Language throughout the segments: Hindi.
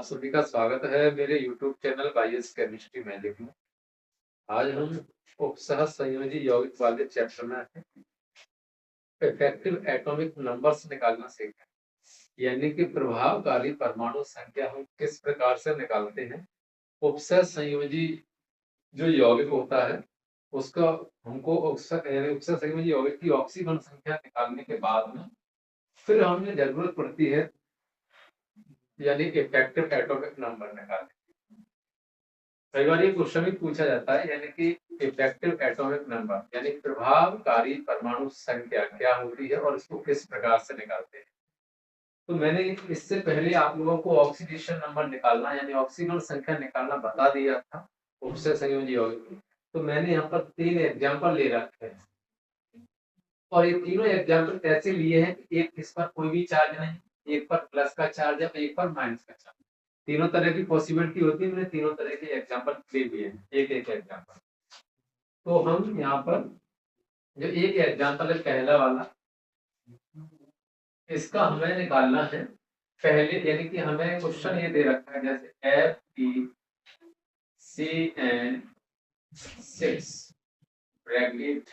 आप सभी का स्वागत है मेरे YouTube चैनल बाईएस केमिस्ट्री मैजिक में। आज हम उपसह संयोजी यौगिक वाले चैप्टर में हैं। इफेक्टिव एटॉमिक नंबर्स निकालना सीखें, यानी कि प्रभावकारी परमाणु संख्या हम किस प्रकार से निकालते हैं। उपसह संयोजी जो यौगिक होता है उसका हमको उपसह संयोजी यौगिक की ऑक्सीकरण संख्या निकालने के बाद में फिर हमें जरूरत पड़ती है, यानी इफेक्टिव एटॉमिक नंबर निकालने। कई बार ये क्वेश्चन भी पूछा जाता है, यानी कि इफेक्टिव एटॉमिक नंबर यानी प्रभावकारी परमाणु संख्या क्या होती है और इसको किस प्रकार से निकालते हैं। तो मैंने इससे पहले आप लोगों को ऑक्सीडेशन नंबर निकालना यानी ऑक्सीकरण संख्या निकालना बता दिया था उपसह संयोजी यौगिक। तो मैंने यहाँ पर 3 एग्जाम्पल ले रखे हैं और ये तीनों एग्जाम्पल ऐसे लिए हैं कि एक इस पर कोई भी चार्ज नहीं, एक पर प्लस का चार्ज है, एक पर माइनस का चार्ज। तीनों तरह की पॉसिबिलिटी होती है, मैंने तीनों तरह के एग्जाम्पल ले लिए हैं, एक एक एग्जाम्पल। तो हम यहाँ पर जो एक एग्जाम्पल है पहला वाला, इसका हमें निकालना है पहले, यानी कि हमें क्वेश्चन ये दे रखा है जैसे FeCN6 ब्रैकेट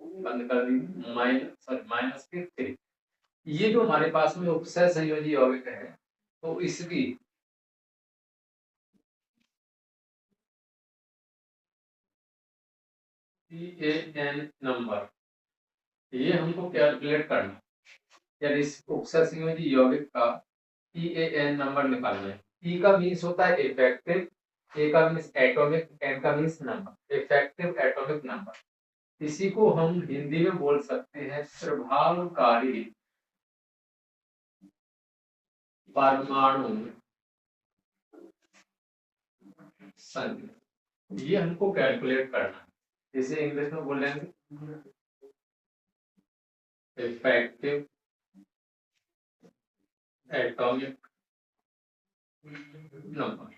बंद कर दी माइनस के 3। ये जो हमारे पास में उपसह संयोजी यौगिक है तो इसकी CAN नंबर ये हमको कैलकुलेट करना, यानी इस उपसह संयोजी यौगिक का EAN नंबर निकालना है। E का मीन्स होता है इफेक्टिव, A का मीन्स एटॉमिक, N का means number, effective atomic number. इसी को हम हिंदी में बोल सकते हैं प्रभावकारी परमाणु संख्या। ये हमको कैलकुलेट करना है, इसे इंग्लिश में बोलेंगे इफेक्टिव एटॉमिक नंबर।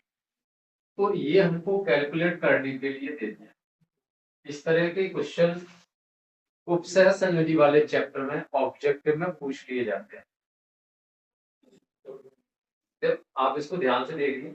तो ये हमको कैलकुलेट करने के लिए देते हैं। इस तरह के क्वेश्चन उपसह संयोजी वाले चैप्टर में ऑब्जेक्टिव में पूछ लिए जाते हैं। तो आप इसको ध्यान से देखिए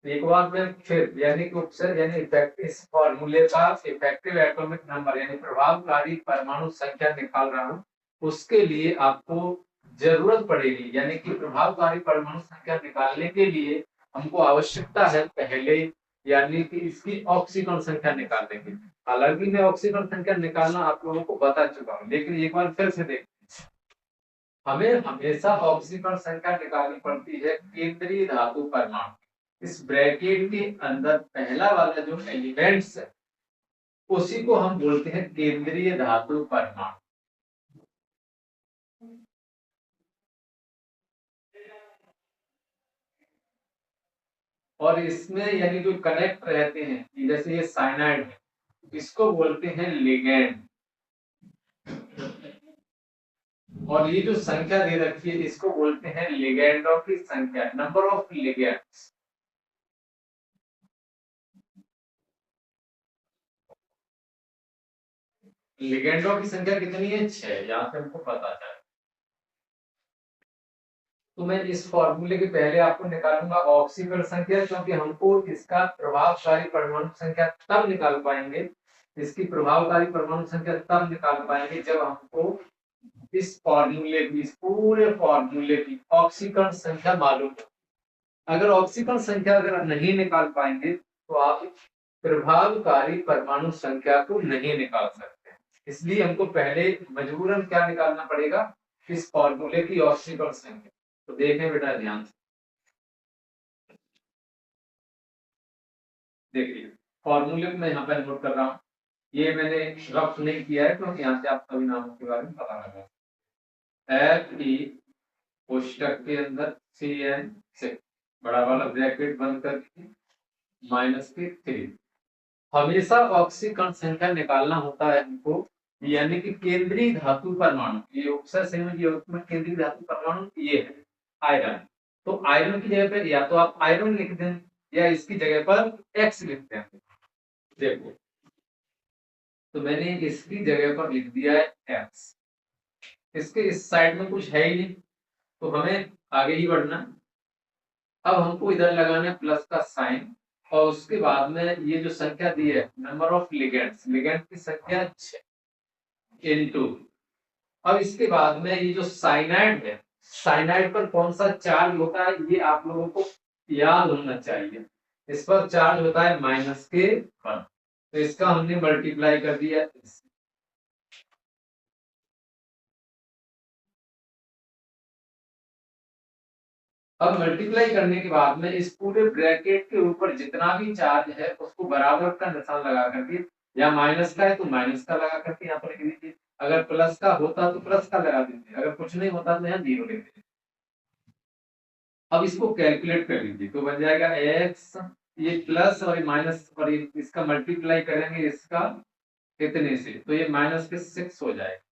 एक बार मैं फिर, यानी कि उपसर्ग यानी इफेक्टिव, इस फॉर्मूले का इफेक्टिव एटॉमिक नंबर यानी प्रभावकारी परमाणु संख्या निकाल रहा हूं। उसके लिए आपको जरूरत पड़ेगी, यानी कि प्रभावकारी परमाणु संख्या निकालने के लिए हमको आवश्यकता है पहले, यानी कि इसकी ऑक्सीकरण संख्या निकालने की। हालांकि मैं ऑक्सीकरण संख्या निकालना आप लोगों को बता चुका हूँ, लेकिन एक बार फिर से देखिए, हमें हमेशा ऑक्सीकरण संख्या निकालनी पड़ती है केंद्रीय धातु परमाणु। इस ब्रैकेट के अंदर पहला वाला जो एलिमेंट्स है उसी को हम बोलते हैं केंद्रीय धातु परमाणु। और इसमें यानी जो कनेक्ट रहते हैं, जैसे ये साइनाइड है, इसको बोलते हैं लिगैंड। और ये जो संख्या दे रखी है इसको बोलते हैं लिगैंडों की संख्या, नंबर ऑफ लिगैंड्स। लिगैंडों की संख्या कितनी है? 6, यहाँ से हमको पता चला। तो मैं इस फॉर्मूले के पहले आपको निकालूंगा ऑक्सीकरण संख्या, क्योंकि हमको इसका प्रभावकारी परमाणु संख्या तब निकाल पाएंगे, इसकी प्रभावकारी परमाणु संख्या तब निकाल पाएंगे जब हमको इस फॉर्मूले की, इस पूरे फॉर्मूले की ऑक्सीकरण संख्या मालूम हो। अगर ऑक्सीकरण संख्या अगर नहीं निकाल पाएंगे तो आप प्रभावकारी परमाणु संख्या को नहीं निकाल सकते। इसलिए हमको पहले मजबूरन क्या निकालना पड़ेगा? इस फॉर्मूले की ऑक्सीकरण संख्या। तो देखें बेटा ध्यान से, देखिए फॉर्मूले को मैं यहाँ पे नोट कर रहा हूँ। ये मैंने रफ नहीं किया है क्योंकि यहाँ से आप सभी नामों के बारे में पता लगा। Fe कोष्टक के अंदर CN6 बड़ा वाला ब्रैकेट बंद करके माइनस के 3। हमेशा ऑक्सीकरण संख्या निकालना होता है हमको, यानी कि केंद्रीय धातु परमाणु, ये उपसर्ग संयोजी यौगिक में केंद्रीय धातु परमाणु ये है आयरन। तो आयरन की जगह पर या तो आप आयरन लिख दें या इसकी जगह पर एक्स लिख दें। देखो, तो मैंने इसकी जगह पर लिख दिया है एक्स। इसके इस साइड में कुछ है ही नहीं, तो हमें आगे ही बढ़ना। अब हमको इधर लगाना है प्लस का साइन, और उसके बाद में ये जो संख्या दी है नंबर ऑफ लिगेंड्स, लिगेंड की संख्या 6 इनटू, अब इसके बाद में ये जो साइनाइड है, साइनाइड पर कौन सा चार्ज होता है ये आप लोगों को याद होना चाहिए। इस पर चार्ज होता है -1, तो इसका हमने मल्टीप्लाई कर दिया। अब मल्टीप्लाई करने के बाद में इस पूरे ब्रैकेट के ऊपर जितना भी चार्ज है उसको बराबर का निशान लगा करके, या माइनस का है तो माइनस का लगा करके यहाँ पर लिख दीजिए, अगर प्लस का होता तो प्लस का लगा दीजिए, अगर कुछ नहीं होता तो यहाँ 0 लिख दीजिए। अब इसको कैलकुलेट कर लीजिए तो बन जाएगा x, ये प्लस और ये माइनस, और इसका मल्टीप्लाई करेंगे इसका कितने से, तो ये -6 हो जाएगा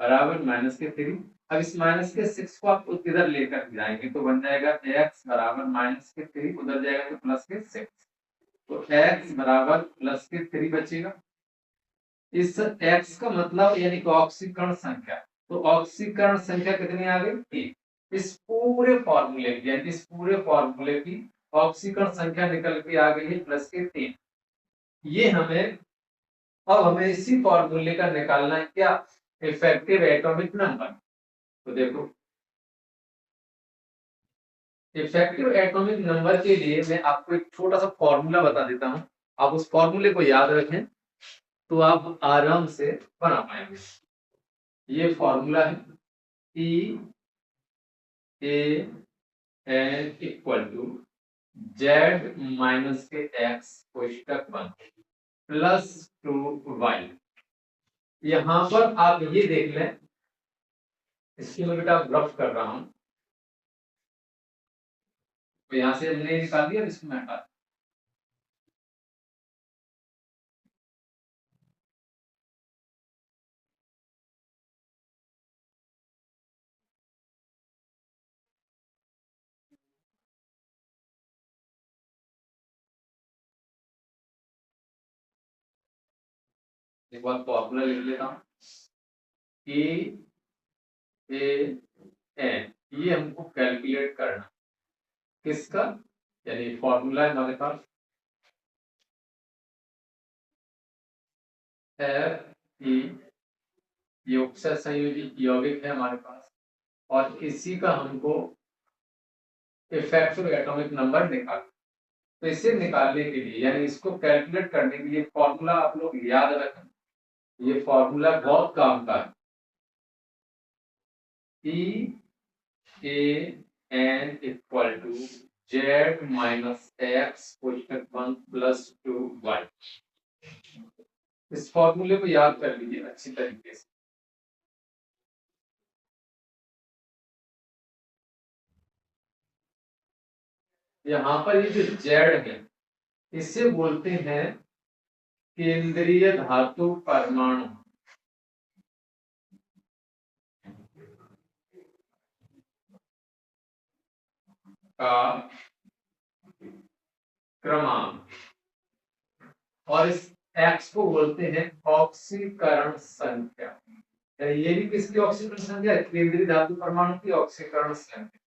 बराबर -3। अब इस -6 को आप इधर लेकर जाएंगे तो बन जाएगा x बराबर -3, उधर जाएगा तो +6, तो x बराबर +3 बचेगा। इस x का मतलब यानी कि ऑक्सीकरण संख्या, तो ऑक्सीकरण संख्या कितनी आ गई 1। इस पूरे फॉर्मूले की, यानी इस पूरे फॉर्मूले की ऑक्सीकरण संख्या निकल के आ गई है +3। ये हमें, अब हमें इसी फॉर्मूले का निकालना है क्या, इफेक्टिव एटॉमिक नंबर। तो देखो इफेक्टिव एटॉमिक नंबर के लिए मैं आपको एक छोटा सा फॉर्मूला बता देता हूं, आप उस फॉर्मूले को याद रखें तो आप आराम से बना पाएंगे। ये फॉर्मूला है E A N equal to Z minus के x कोष्टक 1 +2y। यहां पर आप ये देख लें, इसकी मैं बेटा रफ कर रहा हूं, तो यहां से हमने निकाल दिया, इसको मैं हटा, एक बार फॉर्मूला लिख लेता हूं, E A N, ये हमको कैलकुलेट करना किसका, यानी फॉर्मूला है हमारे पास F E, ये उपसर्ग संयोजी यौगिक है हमारे पास, और इसी का हमको इफेक्टिव एटॉमिक नंबर निकाल, तो इसे निकालने के लिए यानी इसको कैलकुलेट करने के लिए फॉर्मूला आप लोग याद रखें, ये फॉर्मूला बहुत काम का है। E A N equal to Z minus x कोष्टक 1 +2y। इस फॉर्मूले को याद कर लीजिए अच्छी तरीके से। यहाँ पर ये जो Z है इसे बोलते हैं केंद्रीय धातु परमाणु का क्रमांक, और इस x को बोलते हैं ऑक्सीकरण संख्या। ये भी किसकी ऑक्सीकरण संख्या है, केंद्रीय धातु परमाणु की ऑक्सीकरण संख्या।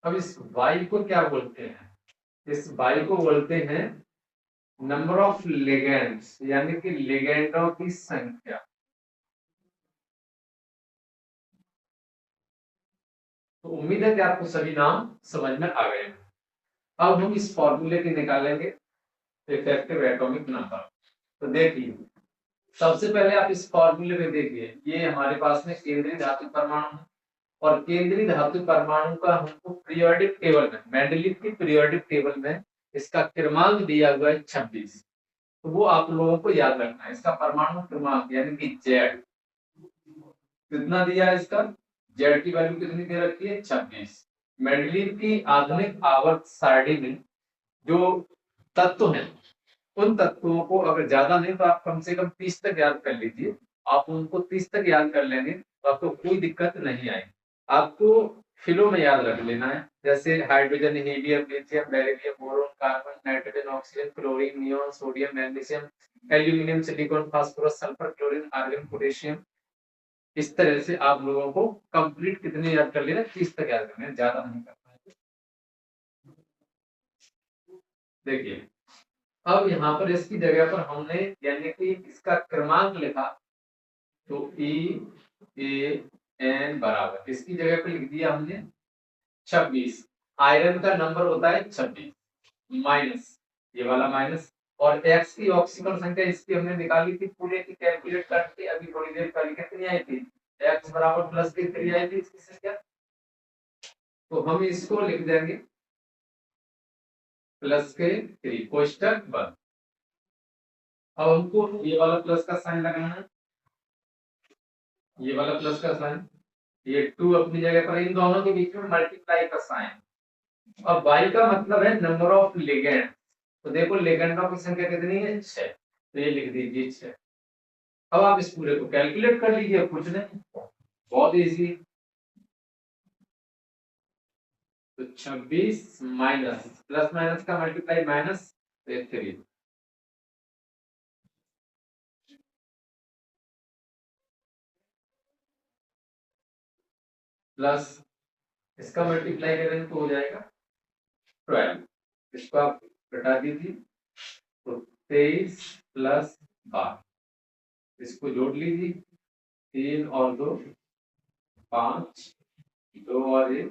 अब इस y को क्या बोलते हैं, इस y को बोलते हैं नंबर ऑफ लिगेंड्स, यानी कि लिगेंडों की संख्या। तो उम्मीद है कि आपको सभी नाम समझ में आ गए हैं। अब हम इस फॉर्मूले के निकालेंगे इफेक्टिव एटॉमिक नंबर। तो देखिए सबसे पहले आप इस फॉर्मूले में देखिए, ये हमारे पास में केंद्रीय धातु परमाणु है, और केंद्रीय धातु परमाणु का हमको पीरियोडिक टेबल में, मेंडलीव की पीरियोडिक टेबल में इसका क्रमांक दिया हुआ है 26। तो वो आप लोगों को याद रखना है, इसका परमाणु क्रमांक यानी कि जेड कितना दिया है, इसका जेड की वैल्यू कितनी दे रखी है 26। मेंडलीव की आधुनिक आवर्त सारणी में जो तत्व हैं उन तत्वों को अगर ज्यादा नहीं तो आप कम से कम 30 तक याद कर लीजिए, आप उनको 30 तक याद कर लेंगे तो आपको कोई दिक्कत नहीं आएगी। आपको फिलो में याद रख लेना है, जैसे hydrogen, helium, lithium, beryllium, boron, carbon, nitrogen, oxygen, chlorine, neon, sodium, magnesium, aluminium, silicon, phosphorus, sulphur, chlorine, argon, potassium. इस तरह से आप लोगों को कंप्लीट कितने याद कर लेना, 30 तक याद करना है, ज्यादा नहीं करना है। देखिए अब यहाँ पर इसकी जगह पर हमने यानी कि इसका क्रमांक लिखा, तो E-A-N बराबर इसकी जगह पर लिख दिया हमने 26। आयरन का नंबर होता है 26 माइनस ये वाला माइनस, और एक्स की ऑक्सीजन संख्या इसकी हमने निकाली थी, पूरे की कैलकुलेट करके अभी थोड़ी देर पहले कितनी आई थी, एक्स बराबर प्लस की 3 आई थी इसकी संख्या। तो हम इसको लिख देंगे प्लस के 3 कोष्टक बंद। अब हमको ये वाला प्लस का साइन लगाना है, ये वाला प्लस का साइन, ये 2 अपनी जगह पर, इन दोनों के बीच में मल्टीप्लाई का साइन। अब बाई का मतलब है नंबर ऑफ लिगेंड, तो देखो लिगेंडों की संख्या कितनी है, 6, तो ये लिख दीजिए 6। अब आप इस पूरे को कैलकुलेट कर लीजिए, कुछ नहीं, बहुत इजी। तो 26 माइनस प्लस माइनस का मल्टीप्लाई माइनस, तो 3 प्लस इसका मल्टीप्लाई करेंगे तो हो जाएगा 12, इसको आप घटा दीजिए, तो 23 प्लस 12, इसको जोड़ लीजिए, 3 और 2 5, 2 और 1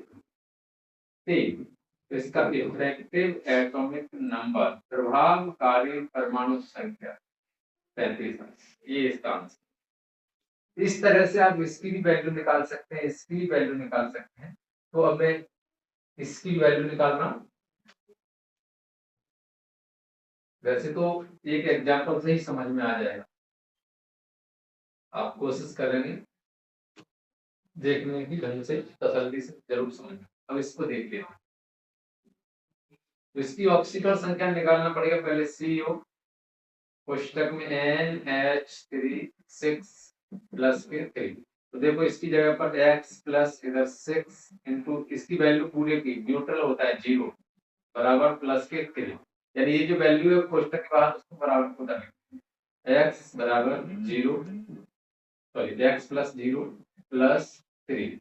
3। तो इसका इफेक्टिव एटॉमिक नंबर, प्रभावकारी परमाणु संख्या 35, ये इसका आंसर। इस तरह से आप इसकी भी वैल्यू निकाल सकते हैं, इसकी भी वैल्यू निकाल सकते हैं। तो अब मैं इसकी वैल्यू निकाल रहा हूं, वैसे तो एक एग्जांपल से ही समझ में आ जाएगा, आप कोशिश करेंगे देखने की, ढंग से तसल्ली से जरूर समझ। अब इसको देख लेना, तो इसकी ऑक्सीजन संख्या निकालना पड़ेगा, पहले CO कोष्टक में NH3 6 प्लस के 3, तो देखो इसकी जगह पर x प्लस इधर 6 इंटू इसकी वैल्यू पूरे की, न्यूट्रल होता है 0 बराबर प्लस के 3, यानी ये जो वैल्यू है कोष्टक के बाहर उसको बराबर को डालेंगे, x बराबर 0 सॉरी x प्लस 0 प्लस 3,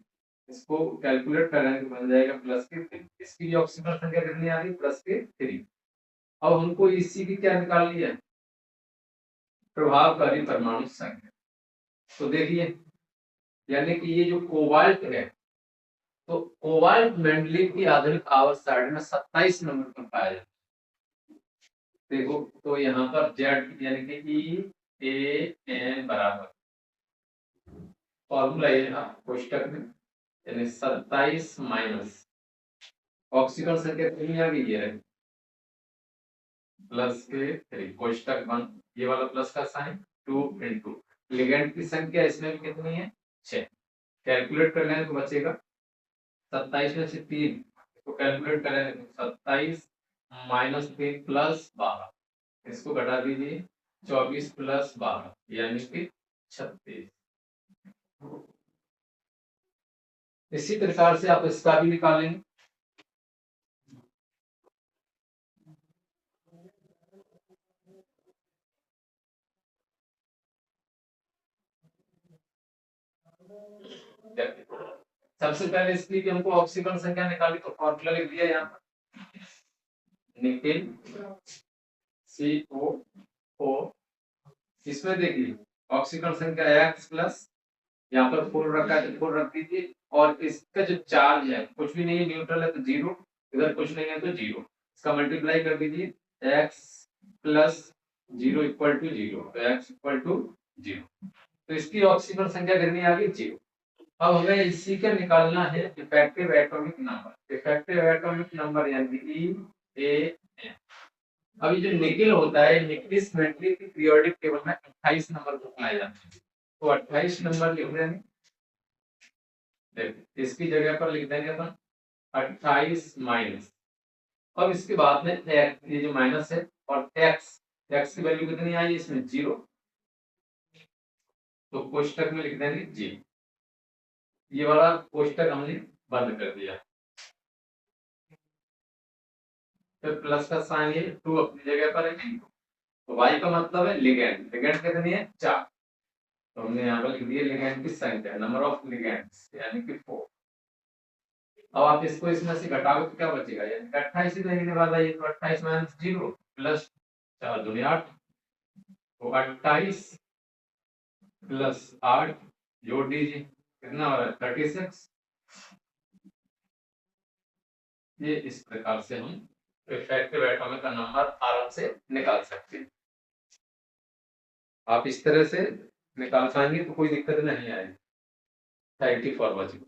इसको कैलकुलेट करेंगे तो बन जाएगा प्लस के 3। इसकी ऑक्सीजन संख्या कितनी आ रही, प्लस के 3। अब हमको इसी की क्या निकालनी है, प्रभावकारी परमाणु संख्या। तो देखिए यानी कि ये जो कोबाल्ट है, तो कोबाल्ट मेंडलीव की आधुनिक आवर्त सारणी में 27 नंबर पर पाया जाता है। देखो तो यहाँ पर जेड यानी कि E-A-N बराबर फॉर्मूला ये था कोष्टक में, यानी 27 माइनस ऑक्सीजन संख्या कितनी आ गई है, प्लस के 3 कोष्टक बंद, ये वाला प्लस का साइन 2 इंटू लिगेंड की संख्या इसमें भी कितनी है 6, कैलकुलेट कर लेंगे तो बचेगा 27 में से 3, इसको कैलकुलेट करेंगे तो 27 माइनस 3 प्लस 12, इसको घटा दीजिए 24 प्लस 12 यानी कि 36। इसी प्रकार से आप इसका भी निकालेंगे, सबसे पहले इसकी भी हमको ऑक्सीजन संख्या निकाली, तो फॉर्मूला लिख दिया यहाँ पर, निकेल CO4, इसमें देखिए ऑक्सीजन संख्या x प्लस, यहाँ पर 4 रखा है तो 4 रख दीजिए, और इसका जो चार्ज है कुछ भी नहीं है, न्यूट्रल है तो 0, इधर कुछ नहीं है तो 0, इसका मल्टीप्लाई कर दीजिए, x प्लस 0 इक्वल टू 0, तो x इक्वल टू 0, तो इसकी ऑक्सीजन संख्या कितनी आ गई 0। अब हमें इसी का निकालना है effective atomic number, effective atomic number यानी E-A-N। अभी जो निकेल होता है, निकेलिस मेंटली की पीरियोडिक टेबल में 28 नंबर को पाया जाता है, तो 28 नंबर लिख देंगे, देखिए इसकी जगह पर लिख देंगे अपन 28 माइनस, अब इसके बाद में ये जो माइनस है और x की वैल्यू कितनी आई इसमें 0, तो कोष्टक में लिख देंगे जी। ये वाला कोष्टक हमने बंद कर दिया। फिर प्लस का साइन, ये 2 अपनी जगह पर है। तो y का मतलब है लिगेंड। लिगेंड कितनी है? 4। तो हमने यहाँ पर लिख दिया लिगेंड की संख्या, नंबर ऑफ लिगेंड्स, यानी कि 4। अब आप इसको इसमें से घटाओगे तो क्या बचेगा? यानी 28 ही रहने वाला है। तो 28 माइनस 0 प्लस 4 दूनी 8। तो 28 प्लस 8 जोड़ दीजिए, कितना हो रहा है? 36। ये इस प्रकार से हम इफेक्टिव एटॉमिक का नंबर आराम से निकाल सकते हैं। आप इस तरह से निकाल पाएंगे तो कोई दिक्कत नहीं आएगी। Thank you for watching.